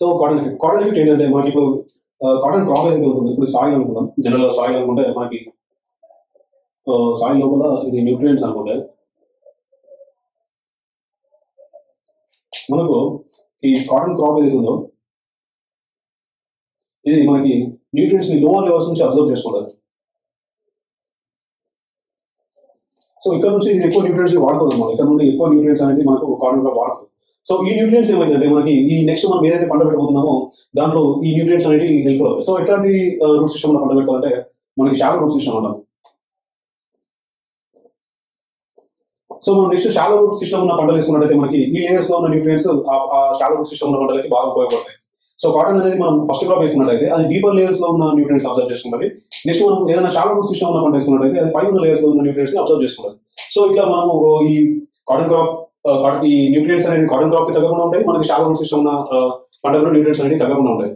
So cotton effect ఏంటంటే మనకి ఇప్పుడు కాటన్ క్రాప్ ఏదైతే ఉంటుంది, ఇప్పుడు సాయిల్ అనుకుందాం. జనరల్ సాయిల్ అనుకుంటే మనకి సాయిల్ లోపల ఇది న్యూట్రియంట్స్ అనుకుంటే మనకు ఈ కాటన్ క్రాప్ ఏదైతే ఉందో ఇది మనకి న్యూట్రియంట్స్ ని లోవర్ లెవెల్స్ నుంచి అబ్జర్వ్ చేసుకుంటుంది. సో ఇక్కడ నుంచి ఇది ఎక్కువ న్యూట్రియంట్స్ వాడుకోదు అనమాట. ఇక్కడ నుండి ఎక్కువ న్యూట్రియంట్స్ అనేది మనకు కాటన్ క్రాప్ వాడుతుంది. సో ఈ న్యూట్రియంట్స్ ఏమైందంటే మనకి ఈ నెక్స్ట్ మనం ఏదైతే పంట పెట్టబోతున్నామో దాంట్లో ఈ న్యూట్రియంట్స్ అనేది హెల్ప్ అవుతాయి. సో ఎట్లాంటి రూట్ సిస్టమ్ లో పంట పెట్టుకోవాలంటే మనకి షాలో రూట్ సిస్టమ్ అన్నాం. సో మనం నెక్స్ట్ షాలో రూట్ సిస్టమ్ ఉన్న పంటలు వేసుకున్నట్టయితే మనకి ఈ లేయర్స్ లో ఉన్న న్యూట్రియంట్స్ ఆ షాలో రూట్ సిస్టమ్ ఉన్న పంటలకి బాగా ఉపయోగపడతాయి. సో కాటన్ అనేది మనం ఫస్ట్ క్రాప్ వేసుకున్నట్టయితే అది డీపర్ లేయర్స్ లో ఉన్న న్యూట్రియంట్స్ అబ్జర్వ్ చేసుకుంటుంది. నెక్స్ట్ మనం ఏదైనా షాలో రూట్ సిస్టమ్ ఉన్న పంట వేసుకున్నట్టయితే అది పై ఉన్న లేయర్స్ లో ఉన్న న్యూట్రియంట్స్ ని అబ్జర్వ్ చేసుకుంటుంది. సో ఇట్లా మనము ఈ కాటన్ క్రాప్ ఈ న్యూట్రియంట్స్ అనేది కాటన్ క్రాప్ కి తగ్గకుండా ఉంటాయి, మనకి షాలో రూట్ సిస్టమ్ ఉన్న పంటల్లో న్యూట్రియంట్స్ అనేది తగ్గకుండా ఉంటాయి.